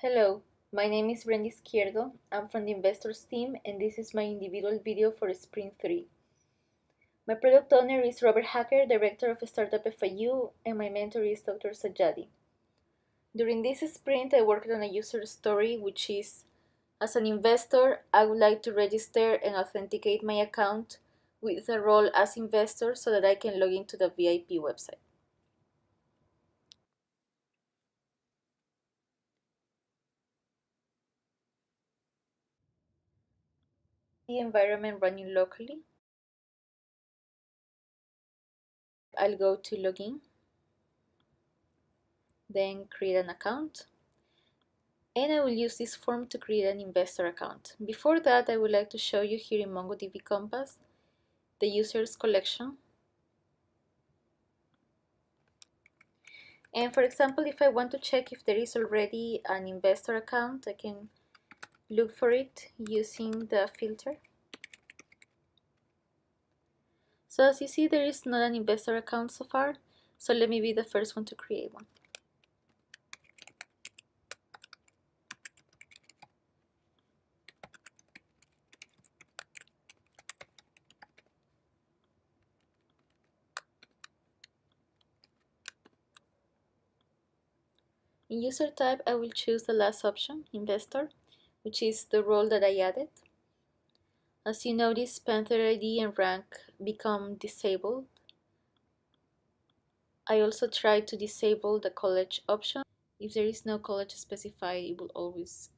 Hello, my name is Brenda Izquierdo. I'm from the Investors team and this is my individual video for Sprint 3. My product owner is Robert Hacker, Director of Startup FIU, and my mentor is Dr. Sajjadi. During this sprint, I worked on a user story which is, as an investor, I would like to register and authenticate my account with a role as investor so that I can log into the VIP website. The environment running locally. I'll go to login, then create an account, and I will use this form to create an investor account. Before that, I would like to show you here in MongoDB Compass the users collection. And for example, if I want to check if there is already an investor account, I can look for it using the filter. So as you see, there is not an investor account so far, so let me be the first one to create one. In user type, I will choose the last option, investor, which is the role that I added. As you notice, Panther ID and rank become disabled. I also try to disable the college option. If there is no college specified, it will always,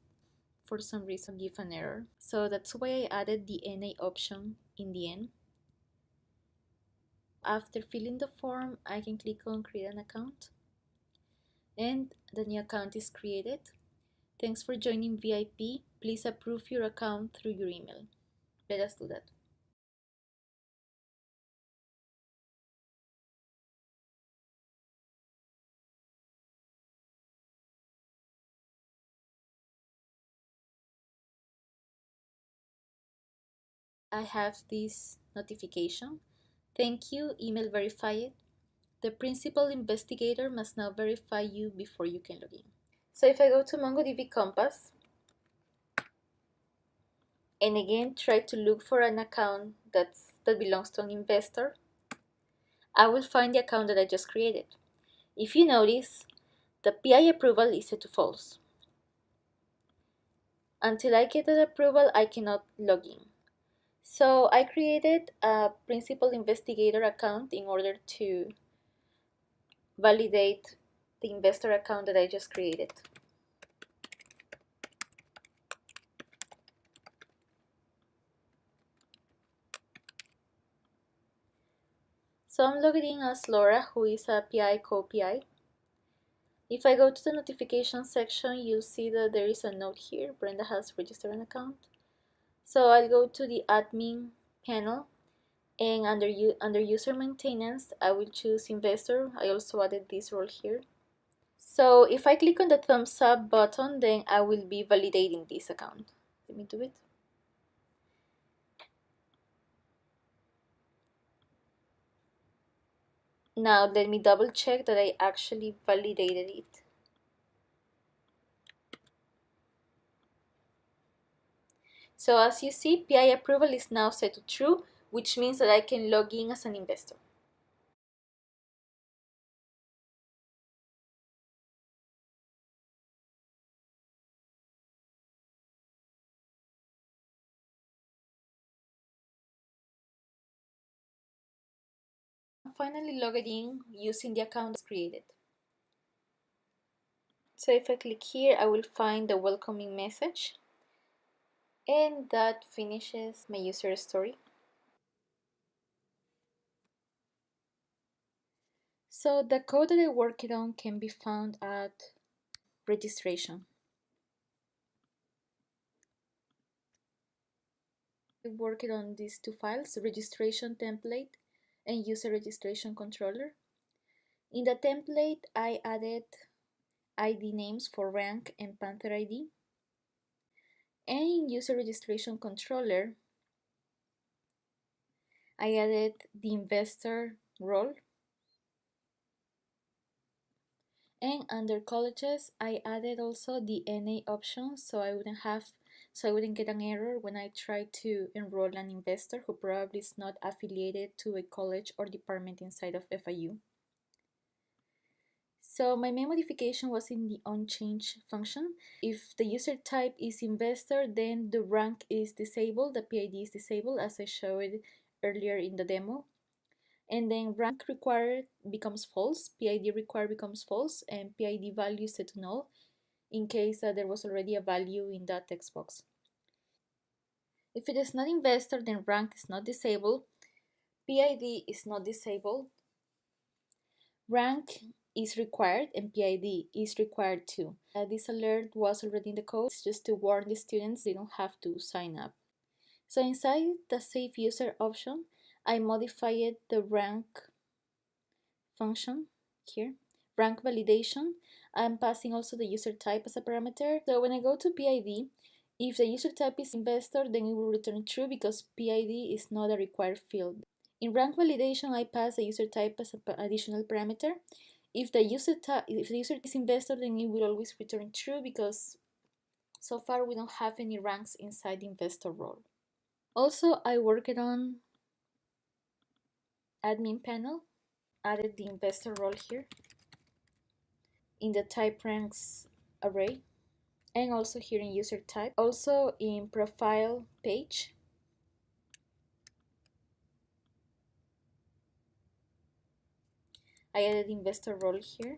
for some reason, give an error. So that's why I added the NA option in the end. After filling the form, I can click on create an account. And the new account is created. Thanks for joining VIP. Please approve your account through your email. Let us do that. I have this notification. Thank you, email verified. The principal investigator must now verify you before you can log in. So if I go to MongoDB Compass, and again try to look for an account that belongs to an investor, I will find the account that I just created. If you notice, the PI approval is set to false. Until I get that approval, I cannot log in. So I created a principal investigator account in order to validate the investor account that I just created. So I'm logged in as Laura, who is a PI co-PI. If I go to the notification section, you'll see that there is a note here, Brenda has registered an account. So I'll go to the admin panel, and under user maintenance, I will choose investor. I also added this role here. So if I click on the thumbs up button, then I will be validating this account. Let me do it. Now let me double check that I actually validated it. So as you see, PI approval is now set to true, which means that I can log in as an investor. I'm finally logged in using the account created. So if I click here, I will find the welcoming message, and that finishes my user story. So the code that I worked on can be found at registration. I worked on these two files, registration template and user registration controller. In the template, I added ID names for rank and Panther ID. And in user registration controller, I added the investor role And under colleges, I added also the NA option so I wouldn't get an error when I try to enroll an investor who probably is not affiliated to a college or department inside of FIU. So my main modification was in the onChange function. If the user type is investor, then the rank is disabled, the PID is disabled as I showed earlier in the demo. And then rank required becomes false, PID required becomes false, and PID value is set to null in case there was already a value in that text box. If it is not investor, then rank is not disabled, PID is not disabled, rank is required, and PID is required too. This alert was already in the code, it's just to warn the students they don't have to sign up. So inside the save user option, I modified the rank function here. Rank validation, I'm passing also the user type as a parameter. So when I go to PID, if the user type is investor, then it will return true because PID is not a required field. In rank validation, I pass the user type as an additional parameter. If the user is investor, then it will always return true because so far we don't have any ranks inside the investor role. Also, I worked on admin panel, added the investor role here in the type ranks array, and also here in user type. Also in profile page, I added investor role here.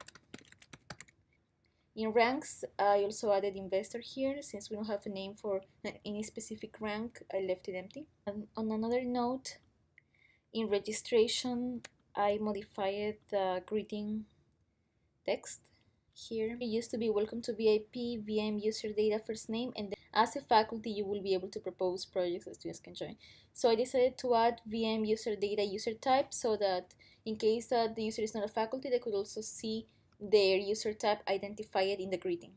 In ranks, I also added investor here. Since we don't have a name for any specific rank, I left it empty. And on another note, in registration, I modified the greeting text. Here it used to be welcome to VIP, VM user data first name, and then as a faculty you will be able to propose projects that students can join. So I decided to add VM user data user type so that in case that the user is not a faculty, they could also see their user type identified in the greeting.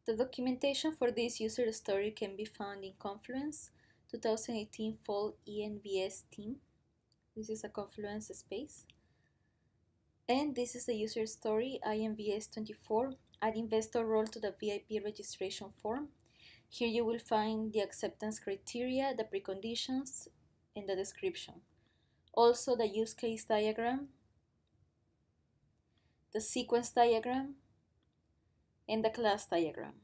The documentation for this user story can be found in Confluence 2018 Fall ENVS team. This is a Confluence space. And this is the user story, IMVS24, add investor role to the VIP registration form. Here you will find the acceptance criteria, the preconditions, and the description. Also the use case diagram, the sequence diagram, and the class diagram.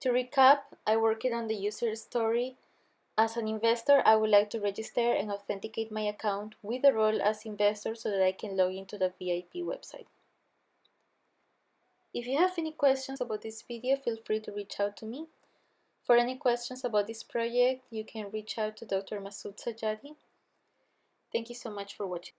To recap, I worked on the user story. As an investor, I would like to register and authenticate my account with the role as investor so that I can log into the VIP website. If you have any questions about this video, feel free to reach out to me. For any questions about this project, you can reach out to Dr. Masoud Sajadi. Thank you so much for watching.